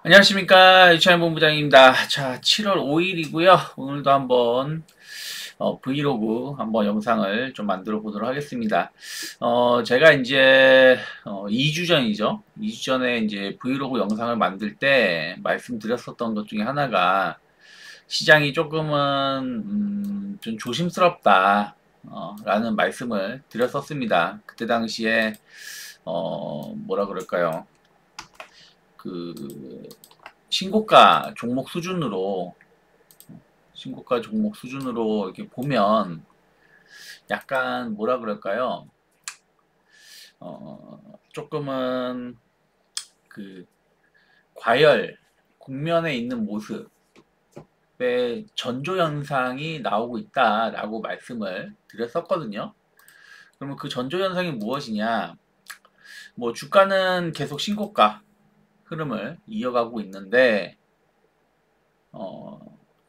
안녕하십니까, 유치원 본부장입니다. 자, 7월 5일이고요. 오늘도 한번 브이로그 한번 영상을 좀 만들어 보도록 하겠습니다. 제가 이제 2주 전이죠. 2주 전에 이제 브이로그 영상을 만들 때 말씀드렸었던 것 중에 하나가 시장이 조금은 좀 조심스럽다 라는 말씀을 드렸었습니다. 그때 당시에 뭐라 그럴까요? 그 신고가 종목 수준으로 이렇게 보면 약간 뭐라 그럴까요? 조금은 그 과열 국면에 있는 모습의 전조 현상이 나오고 있다라고 말씀을 드렸었거든요. 그러면 그 전조 현상이 무엇이냐? 뭐 주가는 계속 신고가 흐름을 이어가고 있는데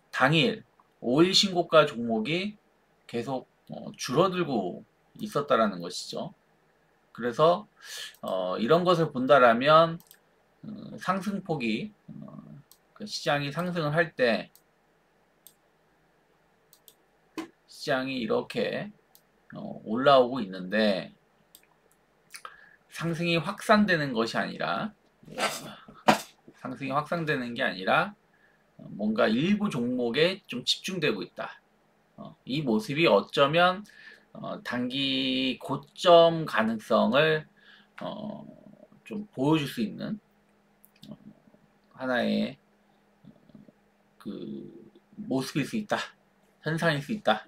당일 5일 신고가 종목이 계속 줄어들고 있었다라는 것이죠. 그래서 이런 것을 본다라면 상승폭이 그 시장이 상승을 할 때 시장이 이렇게 올라오고 있는데 상승이 확산되는 것이 아니라 뭔가 일부 종목에 좀 집중되고 있다. 이 모습이 어쩌면 단기 고점 가능성을 좀 보여줄 수 있는 하나의 그 모습일 수 있다, 현상일 수 있다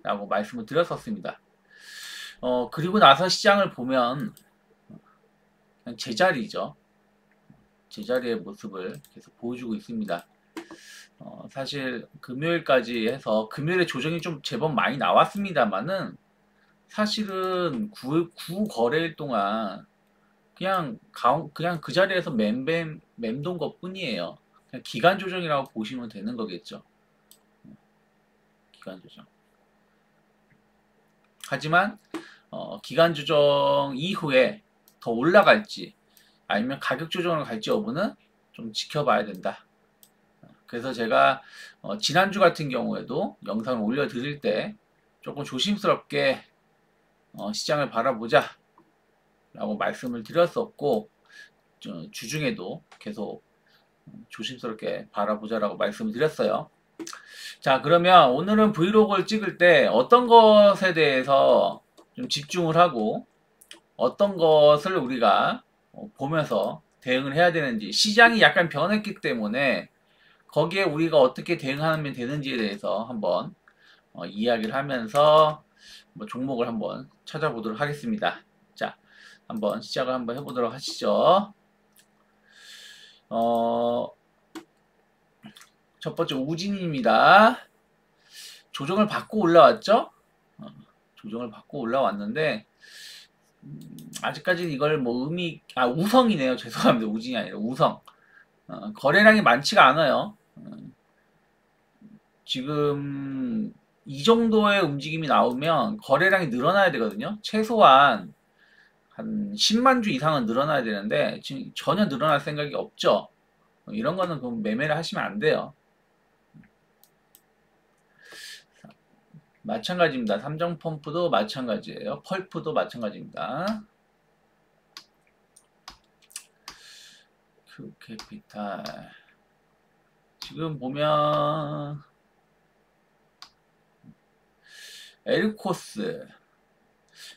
라고 말씀을 드렸었습니다. 그리고 나서 시장을 보면 그냥 제자리죠. 제자리의 모습을 계속 보여주고 있습니다. 사실 금요일까지 해서 금요일에 조정이 좀 제법 많이 나왔습니다만은 사실은 구 거래일 동안 그냥 그 자리에서 맴돈 것 뿐이에요. 그냥 기간 조정이라고 보시면 되는 거겠죠. 기간 조정. 하지만 기간 조정 이후에 더 올라갈지 아니면 가격 조정을 갈지 여부는 좀 지켜봐야 된다. 그래서 제가 지난주 같은 경우에도 영상을 올려드릴 때 조금 조심스럽게 시장을 바라보자 라고 말씀을 드렸었고 주중에도 계속 조심스럽게 바라보자 라고 말씀을 드렸어요. 자, 그러면 오늘은 브이로그를 찍을 때 어떤 것에 대해서 좀 집중을 하고 어떤 것을 우리가 보면서 대응을 해야 되는지, 시장이 약간 변했기 때문에 거기에 우리가 어떻게 대응하면 되는지에 대해서 한번 이야기를 하면서 뭐 종목을 한번 찾아보도록 하겠습니다. 자, 한번 시작을 한번 해보도록 하시죠. 첫 번째 우진입니다. 조정을 받고 올라왔죠? 조정을 받고 올라왔는데 아직까지는 이걸 뭐 우성이네요. 죄송합니다. 우진이 아니라 우성. 거래량이 많지가 않아요. 지금 이 정도의 움직임이 나오면 거래량이 늘어나야 되거든요. 최소한 한 10만 주 이상은 늘어나야 되는데 지금 전혀 늘어날 생각이 없죠. 이런 거는 그럼 매매를 하시면 안 돼요. 마찬가지입니다. 삼성 펌프도 마찬가지예요. 펄프도 마찬가지입니다. 큐캐피탈 지금 보면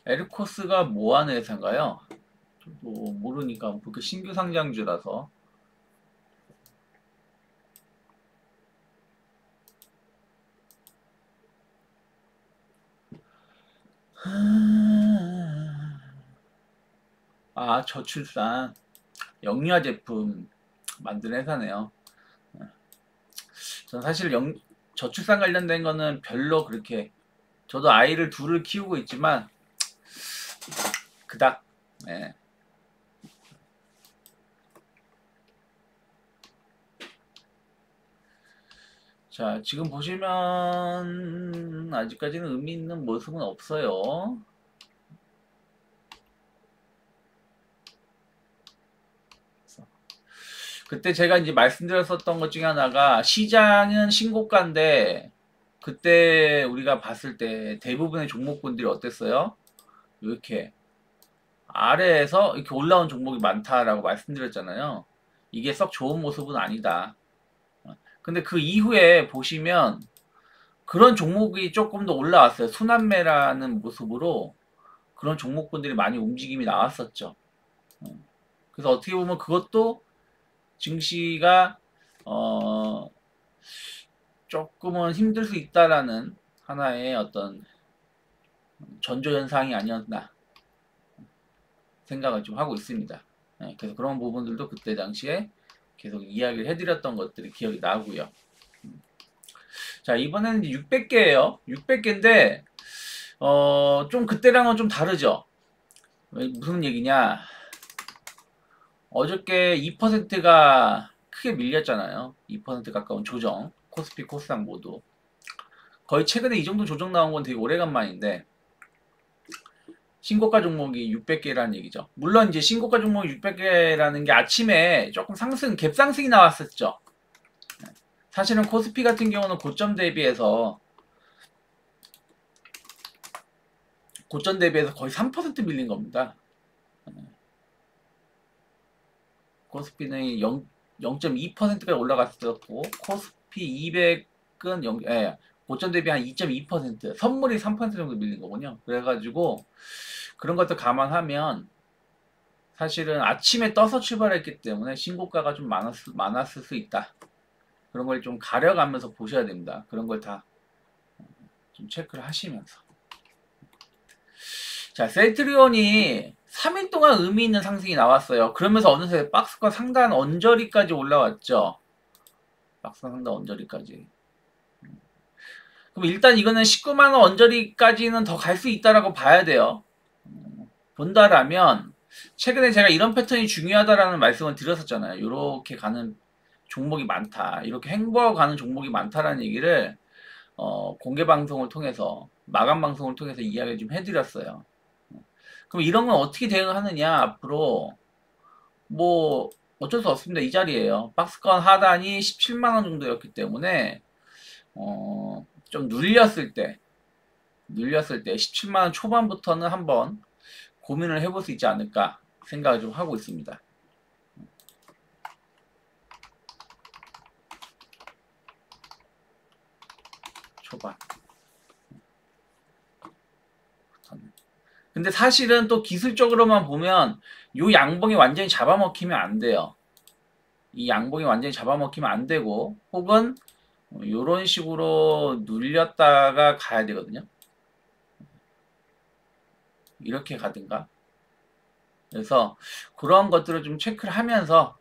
에르코스가 뭐 하는 회사인가요? 저도 모르니까 그렇게 신규 상장주라서. 저출산 영유아 제품 만드는 회사네요. 저는 사실 저출산 관련된 거는 별로 그렇게, 저도 아이를 둘을 키우고 있지만 그닥 네. 자, 지금 보시면 아직까지는 의미 있는 모습은 없어요. 그때 제가 이제 말씀드렸었던 것 중에 하나가 시장은 신고가인데 그때 우리가 봤을 때 대부분의 종목군들이 어땠어요? 이렇게 아래에서 이렇게 올라온 종목이 많다라고 말씀드렸잖아요. 이게 썩 좋은 모습은 아니다. 근데 그 이후에 보시면 그런 종목이 조금 더 올라왔어요. 순환매라는 모습으로 그런 종목군들이 많이 움직임이 나왔었죠. 그래서 어떻게 보면 그것도 증시가 조금은 힘들 수 있다라는 하나의 어떤 전조현상이 아니었나 생각을 좀 하고 있습니다. 그래서 그런 부분들도 그때 당시에 계속 이야기를 해드렸던 것들이 기억이 나고요. 자, 이번에는 600개예요. 600개인데 좀 그때랑은 좀 다르죠. 무슨 얘기냐? 어저께 2%가 크게 밀렸잖아요. 2% 가까운 조정. 코스피, 코스닥 모두. 거의 최근에 이 정도 조정 나온 건 되게 오래간만인데 신고가 종목이 600개라는 얘기죠. 물론 이제 신고가 종목이 600개라는 게 아침에 조금 상승, 갭상승이 나왔었죠. 사실은 코스피 같은 경우는 고점 대비해서 거의 3% 밀린 겁니다. 코스피는 0.2%가 올라갔었고 코스피 200은 고점 대비 한 2.2%, 선물이 3% 정도 밀린 거군요. 그래가지고 그런 것도 감안하면 사실은 아침에 떠서 출발했기 때문에 신고가가 좀 많았을 수 있다. 그런 걸 좀 가려가면서 보셔야 됩니다. 그런 걸 다 좀 체크를 하시면서. 자, 셀트리온이 3일 동안 의미 있는 상승이 나왔어요. 그러면서 어느새 박스권 상단 언저리까지 올라왔죠. 박스권 상단 언저리까지. 그럼 일단 이거는 19만원 언저리까지는 더 갈 수 있다라고 봐야 돼요. 본다라면 최근에 제가 이런 패턴이 중요하다라는 말씀을 드렸었잖아요. 이렇게 가는 종목이 많다. 이렇게 횡보하고 가는 종목이 많다라는 얘기를 공개 방송을 통해서 마감 방송을 통해서 이야기를 좀 해드렸어요. 그럼 이런 건 어떻게 대응하느냐 앞으로 뭐 어쩔 수 없습니다. 이 자리에요. 박스권 하단이 17만원 정도였기 때문에 좀 눌렸을 때 17만원 초반부터는 한번 고민을 해볼 수 있지 않을까 생각을 좀 하고 있습니다. 초반. 근데 사실은 또 기술적으로만 보면 이 양봉이 완전히 잡아먹히면 안 돼요. 이 양봉이 완전히 잡아먹히면 안 되고 혹은 이런 식으로 눌렸다가 가야 되거든요. 이렇게 가든가. 그래서 그런 것들을 좀 체크를 하면서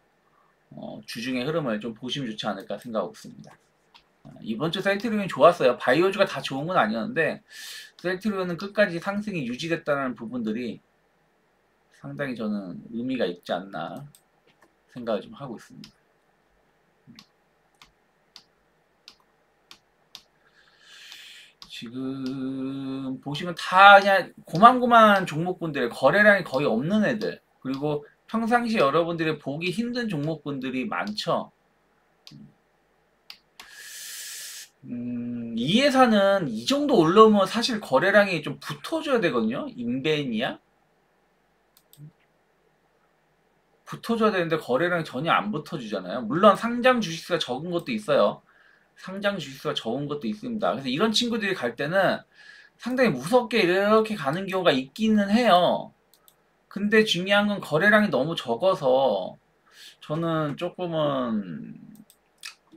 주중의 흐름을 좀 보시면 좋지 않을까 생각하고 있습니다. 이번 주 셀트리온이 좋았어요. 바이오주가 다 좋은 건 아니었는데 셀트리온은 끝까지 상승이 유지됐다는 부분들이 상당히 저는 의미가 있지 않나 생각을 좀 하고 있습니다. 지금 보시면 다 그냥 고만고만 종목군들, 거래량이 거의 없는 애들, 그리고 평상시 여러분들이 보기 힘든 종목군들이 많죠. 이 회사는 이 정도 올라오면 사실 거래량이 좀 붙어줘야 되거든요. 인벤이야? 붙어줘야 되는데 거래량이 전혀 안 붙어주잖아요. 물론 상장 주식수가 적은 것도 있어요. 상장 주식수가 적은 것도 있습니다. 그래서 이런 친구들이 갈 때는 상당히 무섭게 이렇게 가는 경우가 있기는 해요. 근데 중요한 건 거래량이 너무 적어서 저는 조금은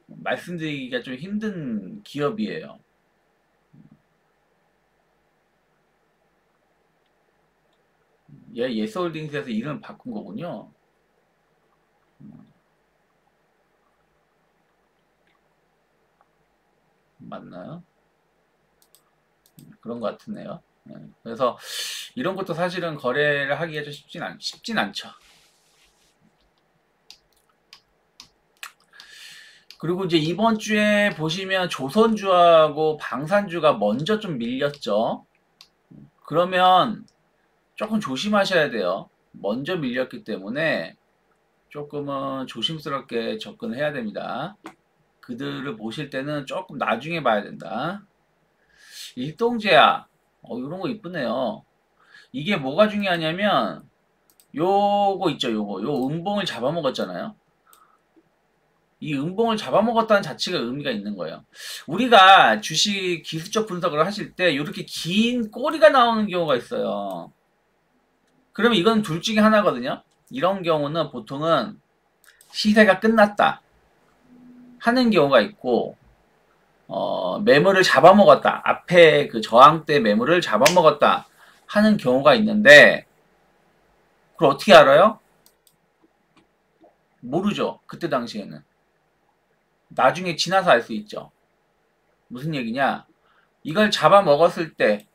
말씀드리기가 좀 힘든 기업이에요. 얘 예스홀딩스에서 이름을 바꾼 거군요. 맞나요? 그런 것 같으네요. 그래서 이런 것도 사실은 거래를 하기가 좀 쉽진 않죠. 그리고 이제 이번 주에 보시면 조선주하고 방산주가 먼저 좀 밀렸죠. 그러면 조금 조심하셔야 돼요. 먼저 밀렸기 때문에 조금은 조심스럽게 접근해야 됩니다. 그들을 보실 때는 조금 나중에 봐야 된다. 일동제야. 이런 거 이쁘네요. 이게 뭐가 중요하냐면 요거 있죠, 요거. 요 음봉을 잡아먹었잖아요. 이 음봉을 잡아먹었다는 자체가 의미가 있는 거예요. 우리가 주식 기술적 분석을 하실 때 이렇게 긴 꼬리가 나오는 경우가 있어요. 그러면 이건 둘 중에 하나거든요. 이런 경우는 보통은 시세가 끝났다 하는 경우가 있고, 매물을 잡아먹었다. 앞에 그 저항대 매물을 잡아먹었다 하는 경우가 있는데, 그걸 어떻게 알아요? 모르죠. 그때 당시에는. 나중에 지나서 알 수 있죠. 무슨 얘기냐? 이걸 잡아먹었을 때,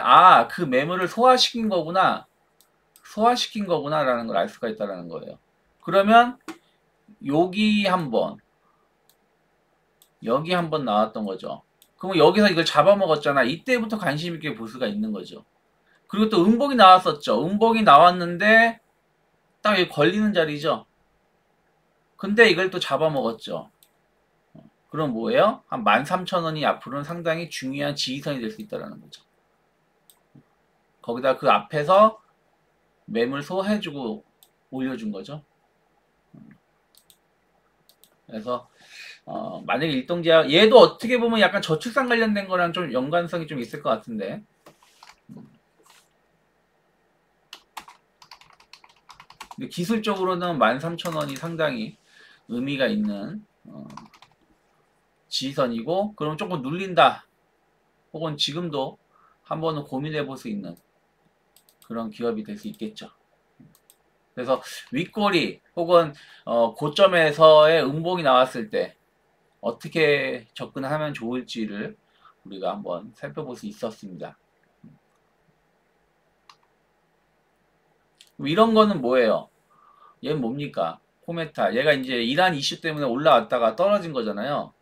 아, 그 매물을 소화시킨 거구나라는 걸 알 수가 있다는 거예요. 그러면 여기 한번, 여기 한번 나왔던 거죠. 그러면 여기서 이걸 잡아먹었잖아. 이때부터 관심 있게 볼 수가 있는 거죠. 그리고 또 음봉이 나왔었죠. 음봉이 나왔는데 딱 여기 걸리는 자리죠. 근데 이걸 또 잡아먹었죠. 그럼 뭐예요? 한 13,000원이 앞으로는 상당히 중요한 지지선이 될 수 있다는 거죠. 거기다 그 앞에서 매물 소화해주고 올려준 거죠. 그래서 만약에 일동제약 얘도 어떻게 보면 약간 저출산 관련된 거랑 좀 연관성이 좀 있을 것 같은데, 근데 기술적으로는 13,000원이 상당히 의미가 있는 지지선이고, 그럼 조금 눌린다 혹은 지금도 한번은 고민해 볼 수 있는 그런 기업이 될 수 있겠죠. 그래서 윗꼬리 혹은 고점에서의 음봉이 나왔을 때 어떻게 접근하면 좋을지를 우리가 한번 살펴볼 수 있었습니다. 이런 거는 뭐예요? 얘는 뭡니까? 코메타. 얘가 이제 이란 이슈 때문에 올라왔다가 떨어진 거잖아요.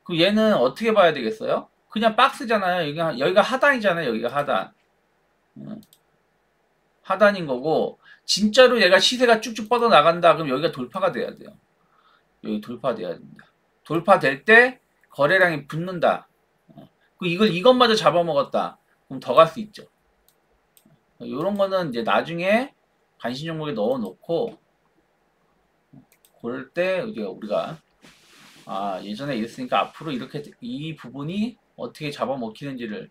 그럼 얘는 어떻게 봐야 되겠어요? 그냥 박스잖아요. 여기가 하단이잖아요. 여기가 하단. 음, 하단인 거고, 진짜로 얘가 시세가 쭉쭉 뻗어나간다. 그럼 여기가 돌파가 돼야 돼요. 여기 돌파돼야 됩니다. 돌파될 때 거래량이 붙는다. 이것마저 잡아먹었다. 그럼 더 갈 수 있죠. 이런 거는 이제 나중에 관심 종목에 넣어 놓고, 그럴 때 이제 우리가 예전에 이랬으니까 앞으로 이렇게 이 부분이 어떻게 잡아먹히는지를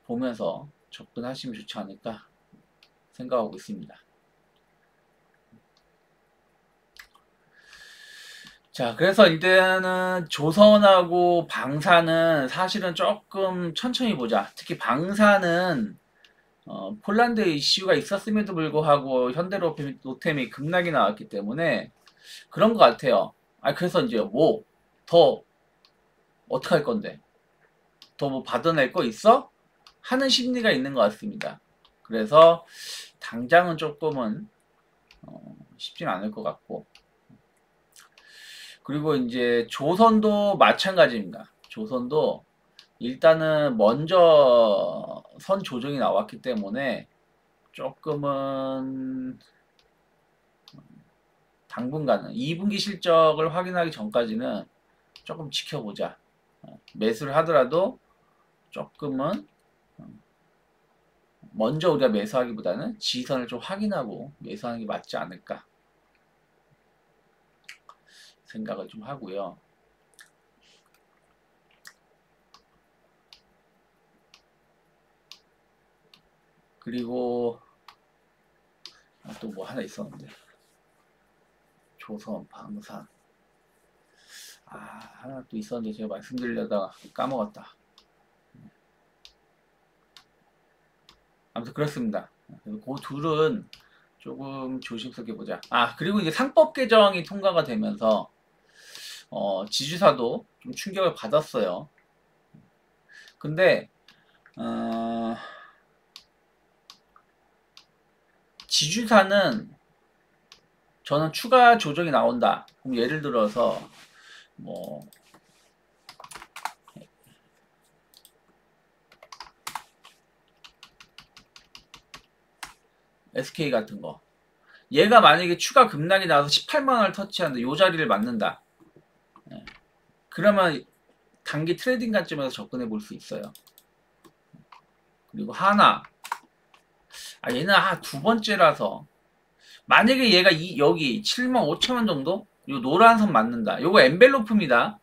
보면서 접근하시면 좋지 않을까 생각하고 있습니다. 자, 그래서 이제는 조선하고 방사는 사실은 조금 천천히 보자. 특히 방사는 폴란드 이슈가 있었음에도 불구하고 현대로템이 급락이 나왔기 때문에 그런 것 같아요. 그래서 이제 뭐 더 어떻게 할 건데? 더 뭐 받아낼 거 있어? 하는 심리가 있는 것 같습니다. 그래서 당장은 조금은 쉽진 않을 것 같고, 그리고 이제 조선도 마찬가지입니다. 조선도 일단은 먼저 선 조정이 나왔기 때문에 조금은 당분간은 2분기 실적을 확인하기 전까지는 조금 지켜보자. 매수를 하더라도 조금은 먼저 우리가 매수하기보다는 지지선을 좀 확인하고 매수하는 게 맞지 않을까 생각을 좀 하고요. 그리고 또 뭐 하나 있었는데, 조선, 방산, 하나 또 있었는데 제가 말씀드리려다가 까먹었다. 아무튼 그렇습니다. 그 둘은 조금 조심스럽게 보자. 그리고 이제 상법 개정이 통과가 되면서 지주사도 좀 충격을 받았어요. 근데 지주사는 저는 추가 조정이 나온다. 그럼 예를 들어서 뭐 SK 같은 거 얘가 만약에 추가 급락이 나와서 18만원을 터치하는데 요 자리를 맞는다. 예. 그러면 단기 트레이딩 관점에서 접근해 볼 수 있어요. 그리고 하나. 얘는 두 번째라서 만약에 얘가 여기 75,000원 정도? 요 노란 선 맞는다. 요거 엔벨로프입니다.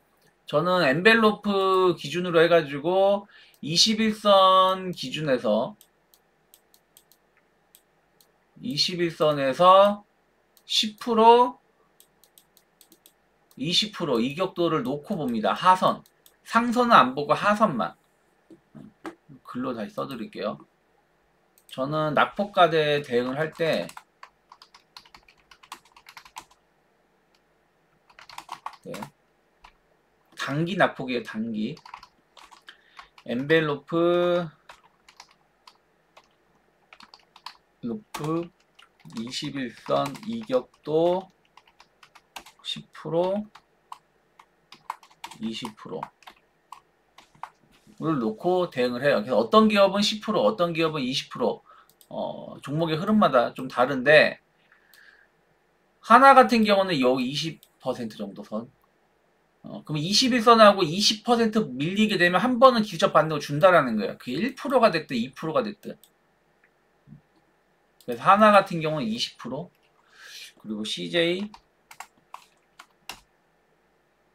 저는 엔벨로프 기준으로 해가지고 21선 기준에서 21선에서 10% 20% 이격도를 놓고 봅니다. 하선. 상선은 안 보고 하선만. 글로 다시 써드릴게요. 저는 낙폭과대 대응을 할 때 네. 단기 낙폭이에요. 단기. 엔벨로프 21선 이격도 10% 20%를 놓고 대응을 해요. 그래서 어떤 기업은 10% 어떤 기업은 20% 종목의 흐름마다 좀 다른데 하나 같은 경우는 여기 20% 정도 선 그럼 21선하고 20% 밀리게 되면 한 번은 기술적 반등을 준다라는 거예요. 그게 1%가 됐든 2%가 됐든. 그래서 하나 같은 경우는 20% 그리고 CJ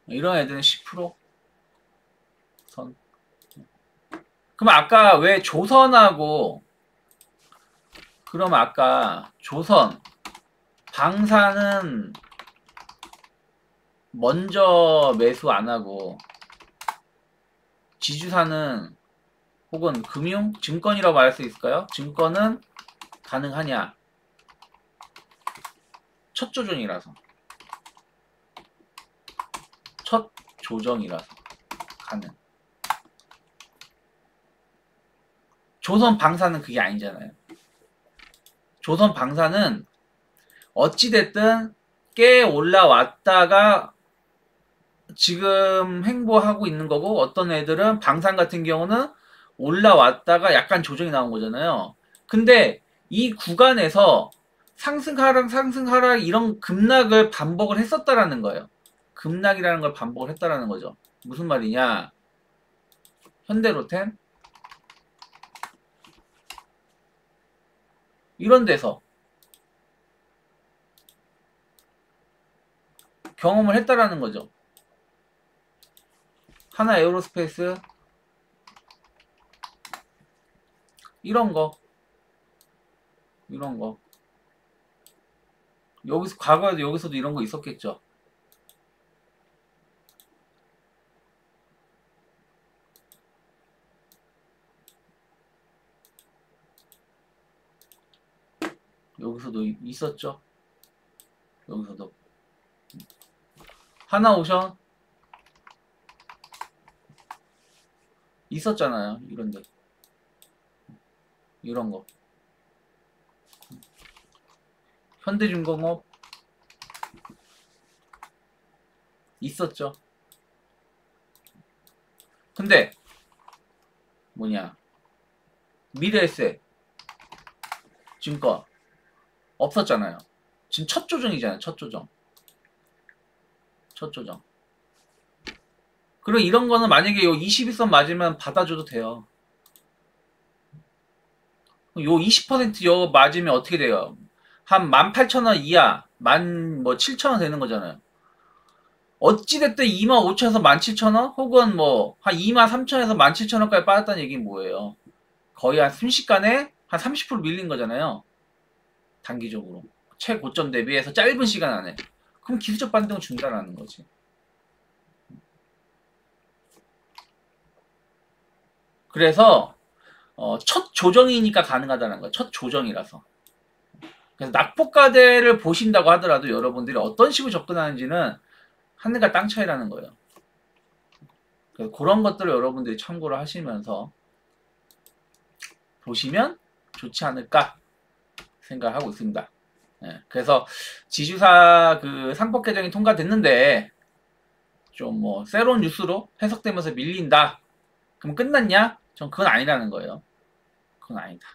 이런 애들은 10% 선. 그럼 아까 왜 조선하고 그럼 아까 조선 방사는 먼저 매수 안 하고 지주사는 혹은 금융, 증권이라고 말할 수 있을까요? 증권은 가능하냐? 첫 조정이라서 가능. 조선 방사는 그게 아니잖아요. 조선 방사는 어찌됐든 깨 올라왔다가 지금 행보하고 있는 거고 어떤 애들은 방산 같은 경우는 올라왔다가 약간 조정이 나온 거잖아요. 근데 이 구간에서 상승 하락 이런 급락을 반복을 했었다라는 거예요. 급락이라는 걸 반복을 했다라는 거죠. 무슨 말이냐? 현대로템 이런 데서 경험을 했다라는 거죠. 하나 에어로스페이스 이런 거 여기서 과거에도 여기서도 이런 거 있었겠죠. 여기서도 있었죠. 여기서도 하나오션 있었잖아요. 이런데 이런 거 현대중공업 있었죠. 근데 뭐냐 미래에셋 증권 없었잖아요. 지금 첫 조정이잖아요. 첫 조정. 그리고 이런 거는 만약에 요 21선 맞으면 받아줘도 돼요. 요 20% 맞으면 어떻게 돼요? 한 18,000원 이하, 7,000원 되는 거잖아요. 어찌됐든 25,000원에서 17,000원? 혹은 한 23,000원에서 17,000원까지 빠졌다는 얘기는 뭐예요? 거의 한 순식간에 한 30% 밀린 거잖아요. 단기적으로. 최고점 대비해서 짧은 시간 안에. 그럼 기술적 반등을 준다라는 거지. 그래서 첫 조정이니까 가능하다는 거예요. 첫 조정이라서. 그래서 낙폭과대를 보신다고 하더라도 여러분들이 어떤 식으로 접근하는지는 하늘과 땅 차이라는 거예요. 그래서 그런 것들을 여러분들이 참고를 하시면서 보시면 좋지 않을까 생각하고 있습니다. 네, 그래서 지주사 그 상법 개정이 통과됐는데 좀 새로운 뉴스로 해석되면서 밀린다. 그럼 끝났냐? 전 그건 아니라는 거예요. 그건 아니다.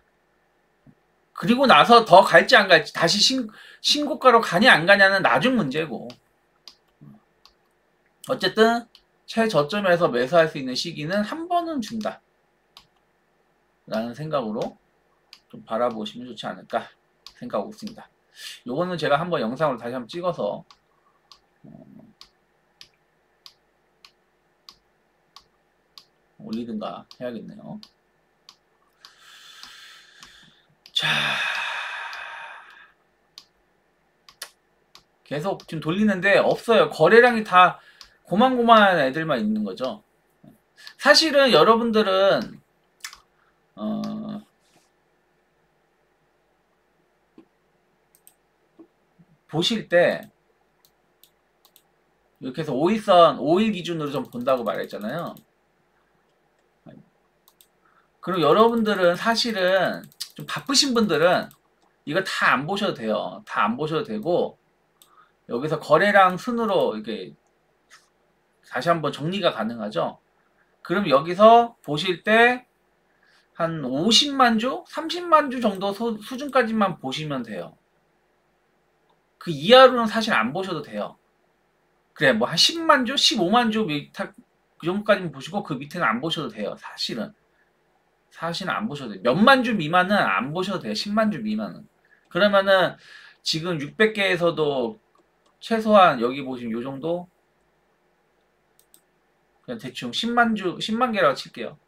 그리고 나서 더 갈지 안 갈지 다시 신고가로 가냐 안 가냐는 나중 문제고, 어쨌든 최저점에서 매수할 수 있는 시기는 한 번은 준다 라는 생각으로 좀 바라보시면 좋지 않을까 생각하고 있습니다. 요거는 제가 한번 영상으로 다시 한번 찍어서 올리든가 해야겠네요. 자, 계속 지금 돌리는데 없어요. 거래량이 다 고만고만한 애들만 있는 거죠. 사실은 여러분들은 보실 때 이렇게 해서 5일선 5일 기준으로 좀 본다고 말했잖아요. 그리고 여러분들은 사실은 좀 바쁘신 분들은 이거 다 안 보셔도 돼요. 다 안 보셔도 되고, 여기서 거래량 순으로 이렇게 다시 한번 정리가 가능하죠. 그럼 여기서 보실 때 한 50만 주, 30만 주 정도 수준까지만 보시면 돼요. 그 이하로는 사실 안 보셔도 돼요. 그래, 뭐 한 10만 주, 15만 주 그 정도까지만 보시고 그 밑에는 안 보셔도 돼요. 사실은 안 보셔도 돼요. 몇만 주 미만은 안 보셔도 돼요. 10만 주 미만은. 그러면은 지금 600개에서도 최소한 여기 보시면 요 정도, 그냥 대충 10만 개라고 칠게요.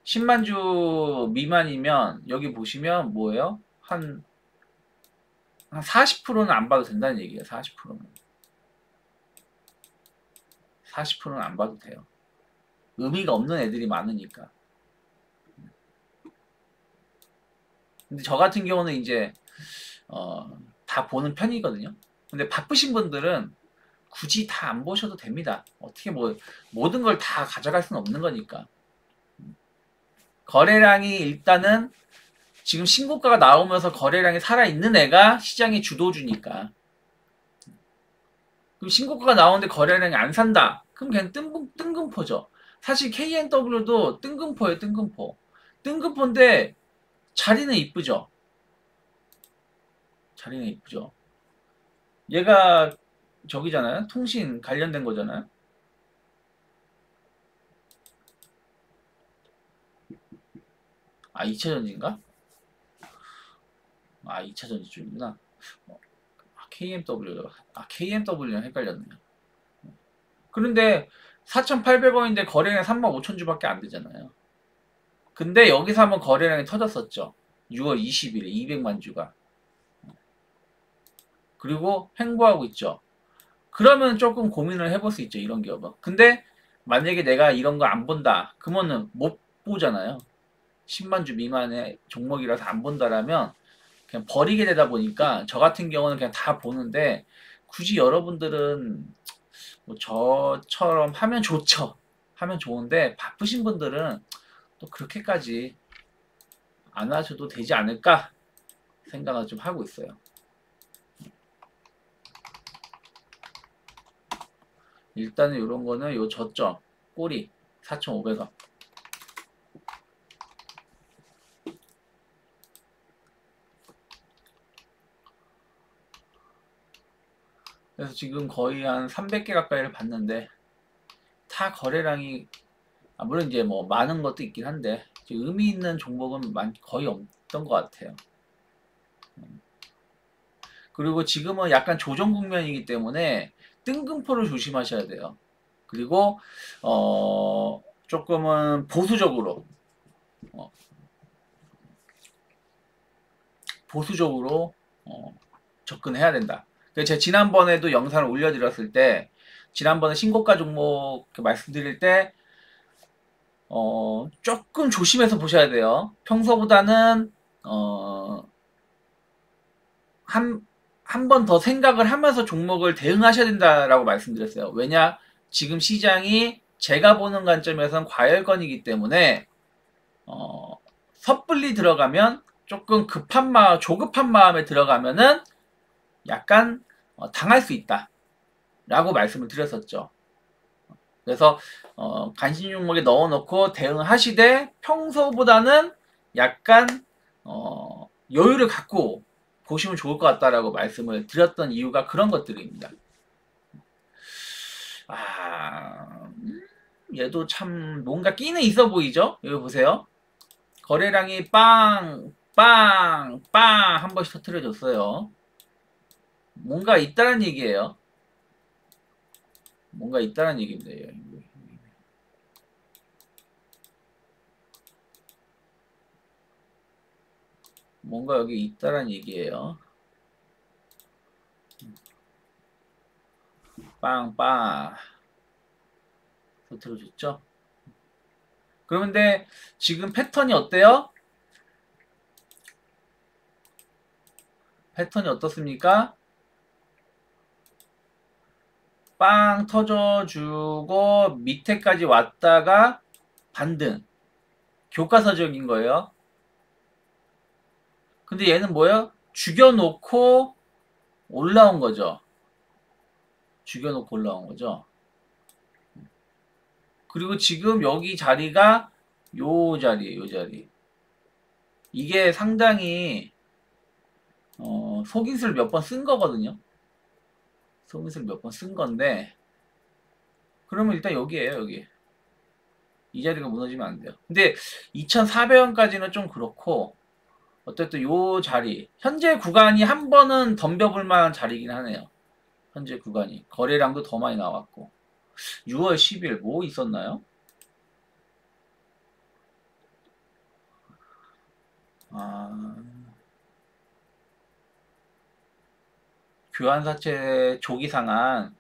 10만 주 미만이면 여기 보시면 뭐예요? 한 40%는 안 봐도 된다는 얘기예요. 40%는. 40%는 안 봐도 돼요. 의미가 없는 애들이 많으니까. 근데 저 같은 경우는 이제 다 보는 편이거든요. 근데 바쁘신 분들은 굳이 다 안 보셔도 됩니다. 어떻게 뭐 모든 걸 다 가져갈 수는 없는 거니까. 거래량이 일단은 지금 신고가가 나오면서 거래량이 살아있는 애가 시장의 주도주니까. 그럼 신고가가 나오는데 거래량이 안 산다. 그럼 그냥 뜬금포죠. 사실 KNW도 뜬금포예요. 뜬금포. 뜬금포인데 자리는 이쁘죠. 자리는 이쁘죠. 얘가 저기잖아요. 통신 관련된 거잖아요. 아, 2차전지인가? 아, 2차전지 쪽이구나. KMW랑 헷갈렸네요. 그런데 4,800원인데 거래량이 35,000주밖에 안 되잖아요. 근데 여기서 한번 거래량이 터졌었죠. 6월 20일에 200만 주가. 그리고 횡보하고 있죠. 그러면 조금 고민을 해볼 수 있죠. 이런 기업은. 근데 만약에 내가 이런 거 안 본다. 그러면은 못 보잖아요. 10만 주 미만의 종목이라서 안 본다라면 그냥 버리게 되다 보니까 저 같은 경우는 그냥 다 보는데, 굳이 여러분들은 뭐 저처럼 하면 좋죠. 하면 좋은데 바쁘신 분들은 또 그렇게까지 안 하셔도 되지 않을까 생각을 좀 하고 있어요. 일단은 이런 거는 요 저점 꼬리 4,500원. 그래서 지금 거의 한 300개 가까이를 봤는데 타 거래량이 물론 이제 뭐 많은 것도 있긴 한데 의미 있는 종목은 거의 없던 것 같아요. 그리고 지금은 약간 조정 국면이기 때문에 뜬금포를 조심하셔야 돼요. 그리고 조금은 보수적으로 접근해야 된다. 제가 지난번에도 영상을 올려드렸을 때, 지난번에 신고가 종목 말씀드릴 때 조금 조심해서 보셔야 돼요. 평소보다는 한 번 더 생각을 하면서 종목을 대응하셔야 된다라고 말씀드렸어요. 왜냐? 지금 시장이 제가 보는 관점에서는 과열권이기 때문에 섣불리 들어가면 조금 조급한 마음에 들어가면은 약간 당할 수 있다 라고 말씀을 드렸었죠. 그래서 관심 종목에 넣어놓고 대응하시되 평소보다는 약간 여유를 갖고 보시면 좋을 것 같다라고 말씀을 드렸던 이유가 그런 것들입니다. 얘도 참 뭔가 끼는 있어 보이죠? 여기 보세요. 거래량이 빵, 빵, 빵 한 번씩 터트려줬어요. 뭔가 있다는 얘기예요. 뭔가 있다는 얘기입니다. 뭔가 여기 있다는 얘기예요. 빵빵 터트려줬죠? 그런데 지금 패턴이 어때요? 패턴이 어떻습니까? 빵 터져주고 밑에까지 왔다가 반등. 교과서적인 거예요. 근데 얘는 뭐예요? 죽여놓고 올라온 거죠. 죽여놓고 올라온 거죠. 그리고 지금 여기 자리가 요 자리에요. 요 자리. 이게 상당히 속임수를 몇 번 쓴 거거든요. 속임수를 몇 번 쓴 건데 그러면 일단 여기에요. 여기. 이 자리가 무너지면 안 돼요. 근데 2,400원까지는 좀 그렇고 어쨌든 요 자리 현재 구간이 한 번은 덤벼볼 만한 자리긴 하네요. 현재 구간이 거래량도 더 많이 나왔고 6월 10일 뭐 있었나요? 교환사채 조기 상한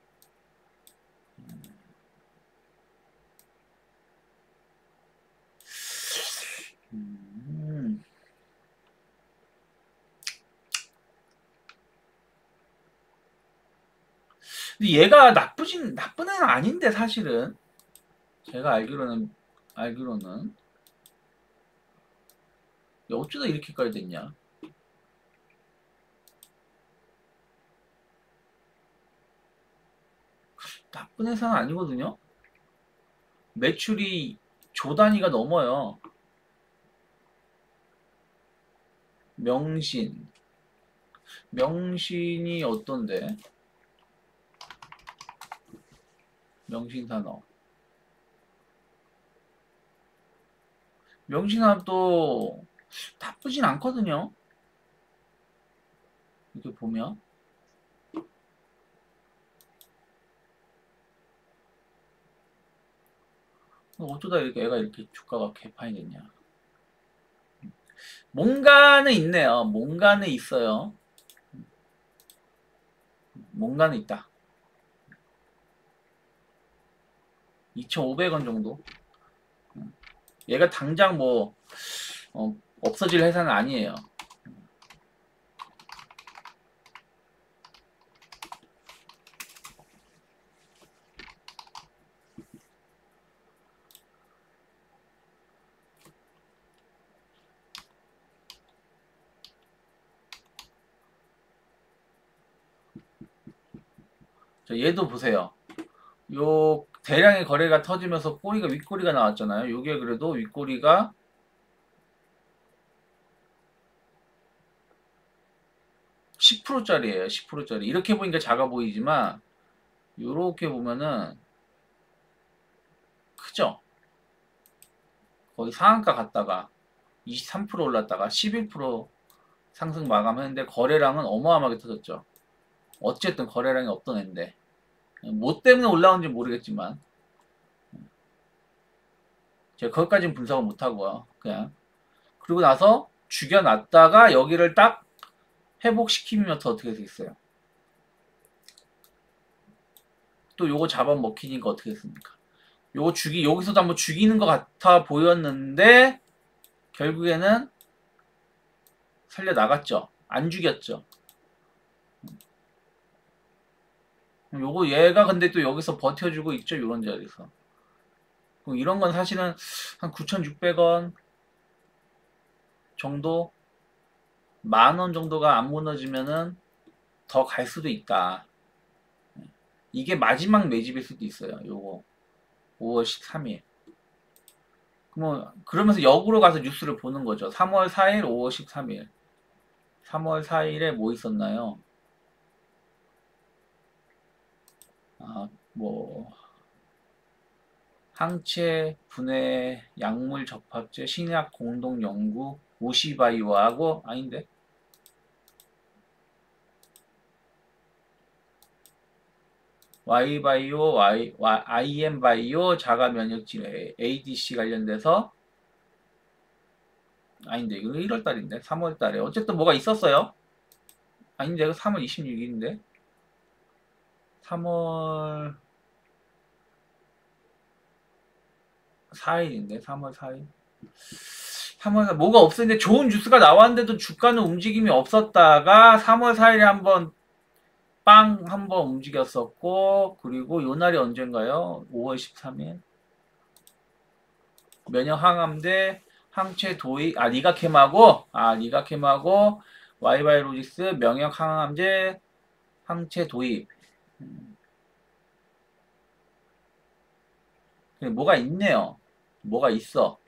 근데 얘가 나쁜 애는 아닌데 사실은 제가 알기로는 어쩌다 이렇게까지 됐냐? 나쁜 회사는 아니거든요. 매출이 조 단위가 넘어요. 명신이 어떤데? 명신산업. 명신산업도 나쁘진 않거든요. 이렇게 보면. 어쩌다 이렇게 애가 이렇게 주가가 개판이 됐냐. 뭔가는 있네요. 뭔가는 있어요. 뭔가는 있다. 2,500원 정도. 얘가 당장 뭐 없어질 회사는 아니에요. 자, 얘도 보세요. 요 대량의 거래가 터지면서 꼬리가 윗꼬리가 나왔잖아요. 요게 그래도 윗꼬리가 10%짜리예요. 10%짜리. 이렇게 보니까 작아 보이지만 요렇게 보면은 크죠? 거의 상한가 갔다가 23% 올랐다가 11% 상승 마감했는데 거래량은 어마어마하게 터졌죠. 어쨌든 거래량이 없던 앤데 뭐 때문에 올라온지 모르겠지만 제가 거기까지는 분석을 못하고요. 그냥 그리고 나서 죽여놨다가 여기를 딱 회복시키면 더 어떻게 되겠어요? 또 요거 잡아먹히니까 어떻게 됐습니까? 요거 여기서도 한번 죽이는 것 같아 보였는데 결국에는 살려나갔죠. 안 죽였죠. 요거 얘가 근데 또 여기서 버텨주고 있죠. 요런 자리에서. 이런 건 사실은 한 9,600원 정도 10,000원 정도가 안 무너지면은 더 갈 수도 있다. 이게 마지막 매집일 수도 있어요. 요거 5월 13일. 그러면서 역으로 가서 뉴스를 보는 거죠. 3월 4일, 5월 13일. 3월 4일에 뭐 있었나요? 뭐 항체 분해 약물 접합제 신약 공동 연구 오시바이오하고 아닌데? Y바이오, IM바이오 자가 면역질 ADC 관련돼서 아닌데 이거 1월 달인데 3월 달에 어쨌든 뭐가 있었어요. 아닌데 이거 3월 26일인데 3월 4일인데 3월 4일 3월 4일 뭐가 없었는데 좋은 뉴스가 나왔는데도 주가는 움직임이 없었다가 3월 4일에 한번 빵 한번 움직였었고 그리고 요 날이 언젠가요? 5월 13일 면역 항암제 항체 도입 리가캠하고 와이바이로직스 면역 항암제 항체 도입 뭐가 있네요. 뭐가 있어.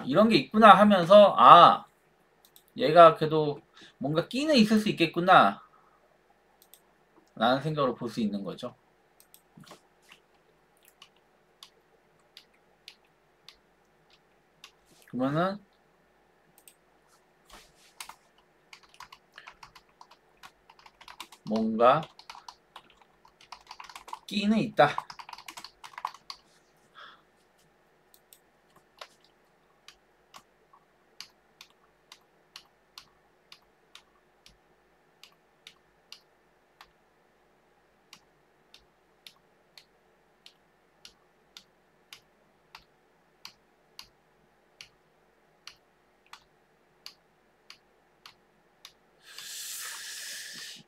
이런 게 있구나 하면서 얘가 그래도 뭔가 끼는 있을 수 있겠구나 라는 생각으로 볼 수 있는 거죠. 그러면은 뭔가 끼는 있다.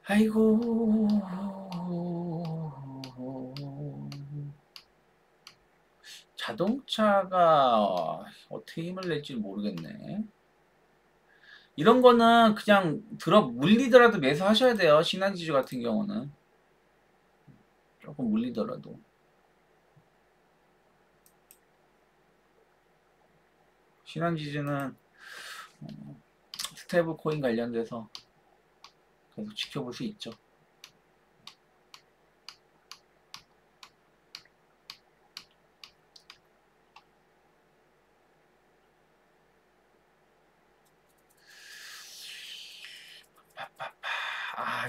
아이고 자동차가 어떻게 힘을 낼지 모르겠네. 이런 거는 그냥 물리더라도 매수하셔야 돼요. 신한지주 같은 경우는 조금 물리더라도. 신한지주는 스테이블 코인 관련돼서 계속 지켜볼 수 있죠.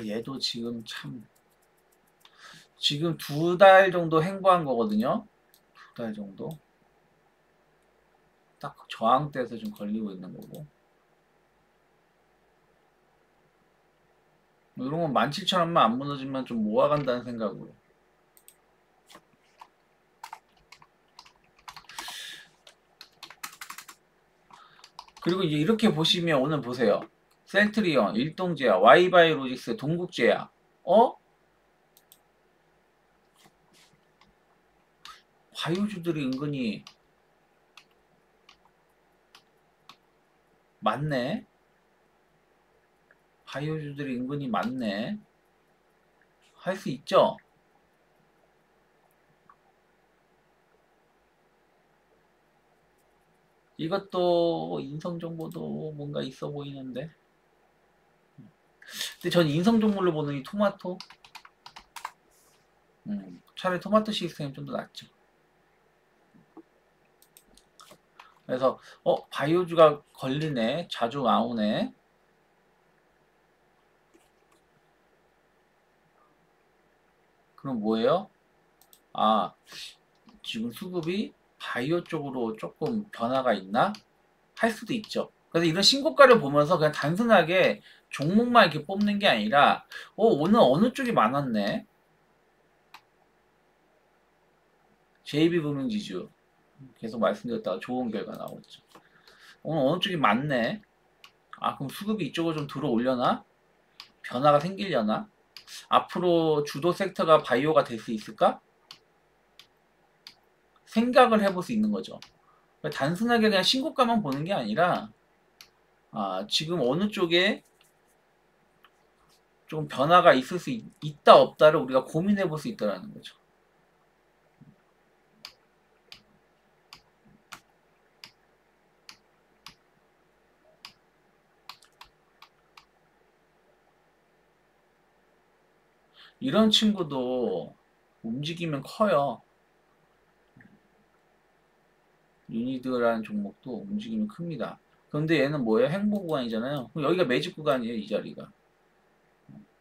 얘도 지금 지금 2달 정도 행보한 거거든요. 2달 정도. 딱 저항대에서 좀 걸리고 있는 거고. 이런 건 17,000원만 안 무너지면 좀 모아간다는 생각으로. 그리고 이제 이렇게 보시면 오늘 보세요. 셀트리온, 일동제약, 와이바이로직스, 동국제약. 바이오주들이 은근히 많네. 바이오주들이 은근히 많네. 할 수 있죠? 이것도 인성정보도 뭔가 있어 보이는데. 근데 전 인성정보를 보는 이 토마토. 차라리 토마토 시스템이 좀 더 낫죠. 그래서 바이오주가 걸리네. 자주 나오네. 그럼 뭐예요? 지금 수급이 바이오 쪽으로 조금 변화가 있나? 할 수도 있죠. 그래서 이런 신고가를 보면서 그냥 단순하게 종목만 이렇게 뽑는 게 아니라 오늘 어느 쪽이 많았네. JB금융지주 계속 말씀드렸다가 좋은 결과 나오죠. 오늘 어느 쪽이 많네. 그럼 수급이 이쪽으로 좀 들어오려나? 변화가 생기려나? 앞으로 주도 섹터가 바이오가 될 수 있을까? 생각을 해볼 수 있는 거죠. 단순하게 그냥 신고가만 보는 게 아니라 지금 어느 쪽에 좀 변화가 있을 수 있다 없다를 우리가 고민해 볼 수 있다는 거죠. 이런 친구도 움직이면 커요. 유니드라는 종목도 움직이면 큽니다. 그런데 얘는 뭐예요? 행보 구간이잖아요. 그럼 여기가 매직 구간이에요. 이 자리가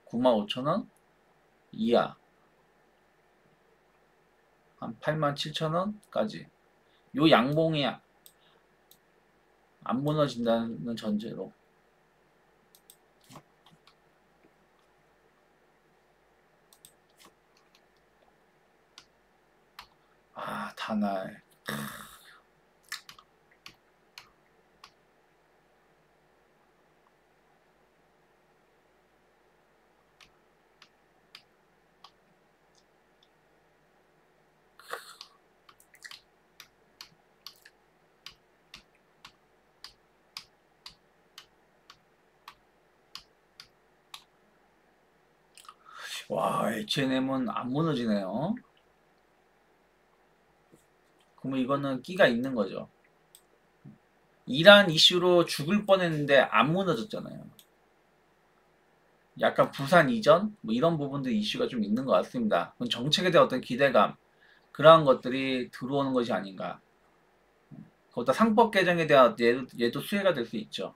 95,000원 이하 한 87,000원까지 요 양봉이 안 무너진다는 전제로. 아, 다날. 와, H&M은 안 무너지네요. 그러면 이거는 끼가 있는 거죠. 이란 이슈로 죽을 뻔했는데 안 무너졌잖아요. 약간 부산 이전 뭐 이런 부분들 이슈가 좀 있는 것 같습니다. 그건 정책에 대한 어떤 기대감 그러한 것들이 들어오는 것이 아닌가. 거기다 상법 개정에 대한 얘도 수혜가 될 수 있죠.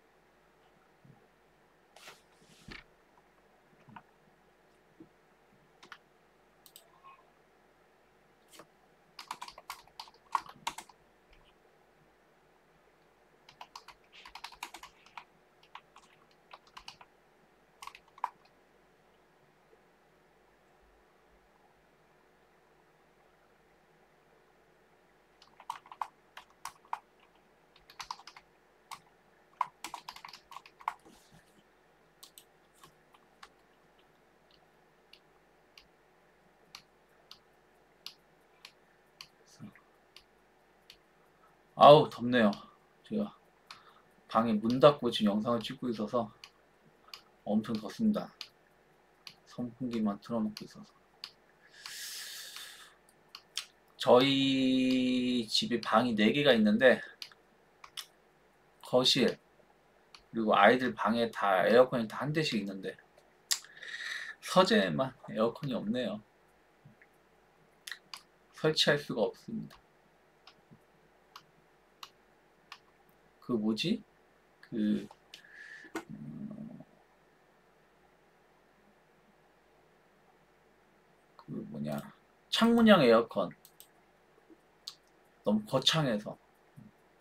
아우 덥네요. 제가 방에 문 닫고 지금 영상을 찍고 있어서 엄청 덥습니다. 선풍기만 틀어놓고 있어서. 저희 집에 방이 4개가 있는데 거실 그리고 아이들 방에 다 에어컨이 다 한 대씩 있는데 서재에만 에어컨이 없네요. 설치할 수가 없습니다. 그 뭐지? 그, 그 뭐냐 창문형 에어컨 너무 거창해서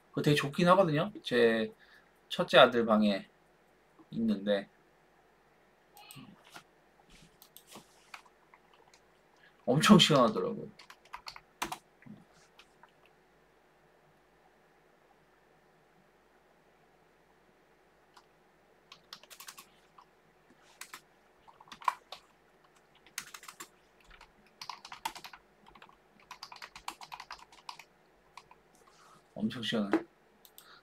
그거 되게 좋긴 하거든요. 제 첫째 아들 방에 있는데 엄청 시원하더라고요. 엄청 시원해.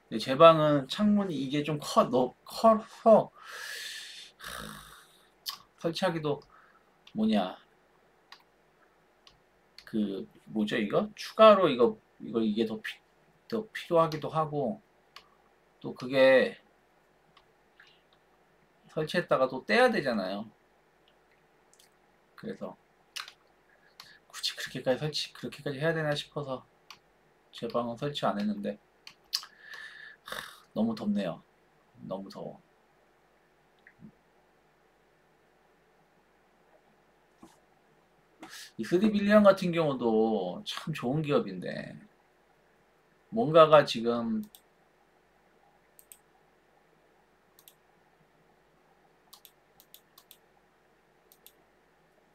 근데 제 방은 창문이 이게 좀 커서 설치하기도 뭐냐 그 뭐죠 이거 추가로 이게 더 필요하기도 하고 또 그게 설치했다가 또 떼야 되잖아요. 그래서 굳이 그렇게까지 해야 되나 싶어서 제 방은 설치 안 했는데 너무 덥네요. 너무 더워. 이 3빌리언 같은 경우도 참 좋은 기업인데 뭔가가 지금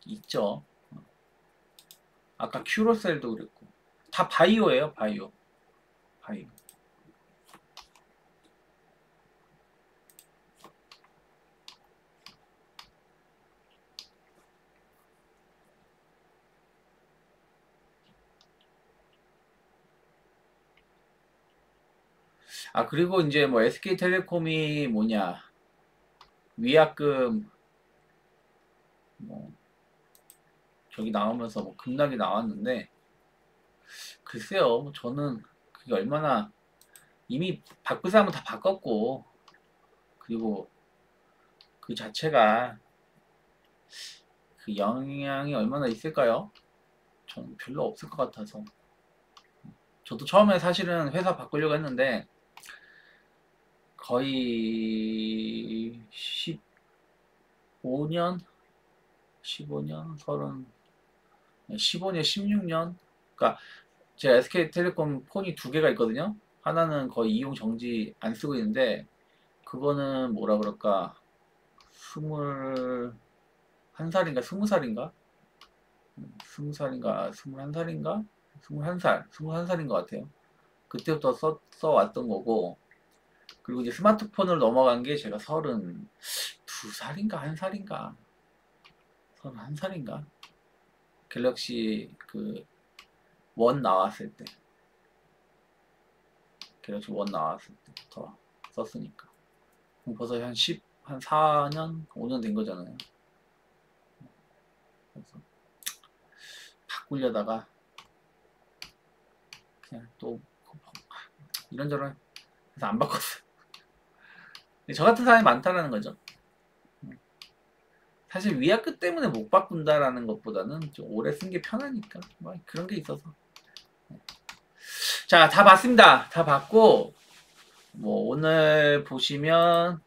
있죠. 아까 큐로셀도 그랬고 다 바이오예요. 바이오. 아 그리고 이제 뭐 SK텔레콤이 뭐냐 위약금 뭐 저기 나오면서 뭐 급락이 나왔는데 글쎄요. 뭐 저는 그게 얼마나 이미 바꿀 사람은 다 바꿨고 그리고 그 자체가 그 영향이 얼마나 있을까요? 저는 별로 없을 것 같아서. 저도 처음에 사실은 회사 바꾸려고 했는데 거의 15년, 15년, 16년. 그러니까 제가 SK텔레콤 폰이 두 개가 있거든요. 하나는 거의 이용 정지 안 쓰고 있는데 그거는 뭐라 그럴까 21살인가 20살인가 20살인가 21살인가 21살인 것 같아요. 그때부터 써왔던 거고, 그리고 이제 스마트폰으로 넘어간 게 제가 32살인가 1살인가 31살인가 갤럭시 그 원 나왔을 때, 갤럭시 원 나왔을 때부터 썼으니까 벌써 한 4년 5년 된 거잖아요. 그래서 바꾸려다가 그냥 또 이런저런 해서 안 바꿨어요. 저 같은 사람이 많다라는 거죠. 사실 위약금 때문에 못 바꾼다라는 것보다는 좀 오래 쓴 게 편하니까 뭐 그런 게 있어서. 자, 다 봤습니다. 다 봤고 뭐 오늘 보시면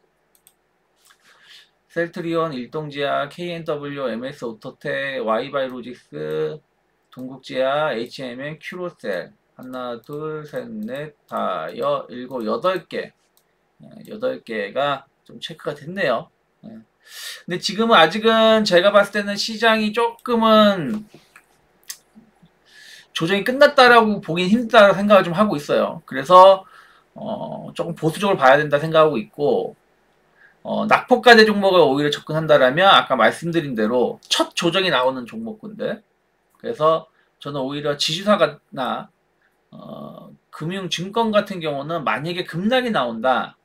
셀트리온, 일동지아, KNW, MS 오토텍, Y바이로직스, 동국지아, HMM, 큐로셀 하나, 둘, 셋, 넷, 다, 일곱, 8개 8개가 좀 체크가 됐네요. 근데 지금은 아직은 제가 봤을 때는 시장이 조금은 조정이 끝났다라고 보긴 힘들다고 생각을 좀 하고 있어요. 그래서 조금 보수적으로 봐야 된다 생각하고 있고, 낙폭과대 종목을 오히려 접근한다라면 아까 말씀드린 대로 첫 조정이 나오는 종목군들, 그래서 저는 오히려 지주사나 금융증권 같은 경우는 만약에 급락이 나온다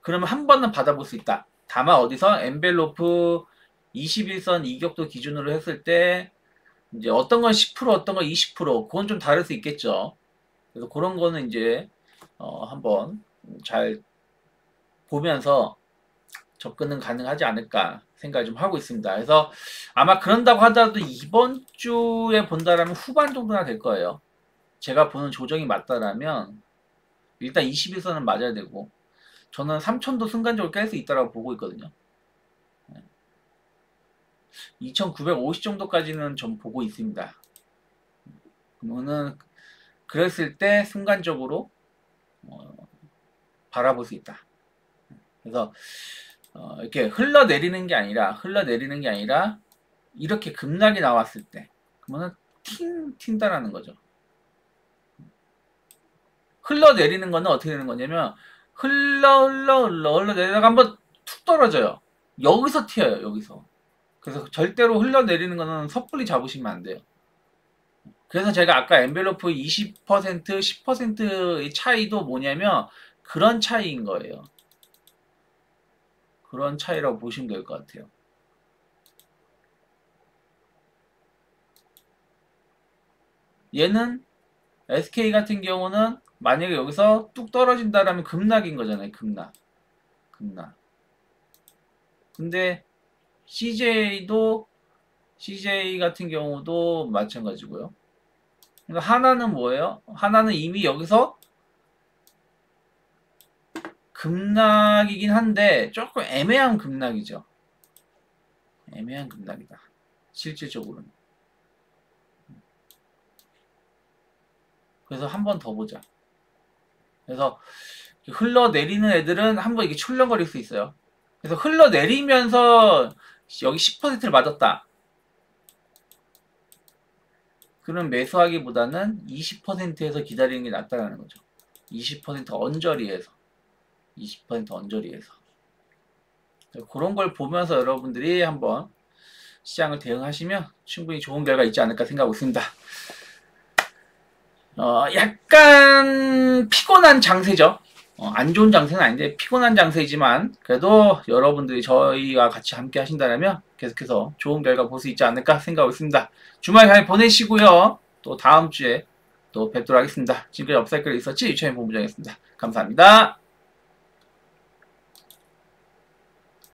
그러면 한 번은 받아볼 수 있다. 다만 어디서 엔벨로프 21선 이격도 기준으로 했을 때 이제 어떤 건 10% 어떤 건 20% 그건 좀 다를 수 있겠죠. 그래서 그런 거는 이제 한번 잘 보면서 접근은 가능하지 않을까 생각을 좀 하고 있습니다. 그래서 아마 그런다고 하더라도 이번 주에 본다라면 후반 정도나 될 거예요. 제가 보는 조정이 맞다라면 일단 21선은 맞아야 되고 저는 3천도 순간적으로 깰 수 있다고 보고 있거든요. 2950 정도까지는 좀 보고 있습니다. 그러면은 그랬을 때 순간적으로 바라볼 수 있다. 그래서 이렇게 흘러내리는 게 아니라 이렇게 급락이 나왔을 때 그러면은 튄다라는 거죠. 흘러내리는 거는 어떻게 되는 거냐면 흘러내다가 한번 툭 떨어져요. 여기서 튀어요. 여기서. 그래서 절대로 흘러내리는 거는 섣불리 잡으시면 안 돼요. 그래서 제가 아까 엔벨로프 20%, 10%의 차이도 뭐냐면 그런 차이인 거예요. 그런 차이라고 보시면 될 것 같아요. 얘는 SK 같은 경우는 만약에 여기서 뚝 떨어진다라면 급락인 거잖아요. 급락. 근데 CJ 같은 경우도 마찬가지고요. 그러니까 하나는 뭐예요? 하나는 이미 여기서 급락이긴 한데 조금 애매한 급락이죠. 애매한 급락이다. 실질적으로는. 그래서 한 번 더 보자. 그래서 흘러내리는 애들은 한번 이게 출렁거릴 수 있어요. 그래서 흘러내리면서 여기 10%를 맞았다. 그럼 매수하기보다는 20%에서 기다리는 게 낫다라는 거죠. 20% 언저리에서. 그런 걸 보면서 여러분들이 한번 시장을 대응하시면 충분히 좋은 결과 있지 않을까 생각하고 있습니다. 약간 피곤한 장세죠. 안 좋은 장세는 아닌데 피곤한 장세이지만 그래도 여러분들이 저희와 같이 함께 하신다면 계속해서 좋은 결과 볼 수 있지 않을까 생각하고 있습니다. 주말 잘 보내시고요. 또 다음 주에 또 뵙도록 하겠습니다. 지금까지 업사이클 리서치 유채민 본부장이었습니다. 감사합니다.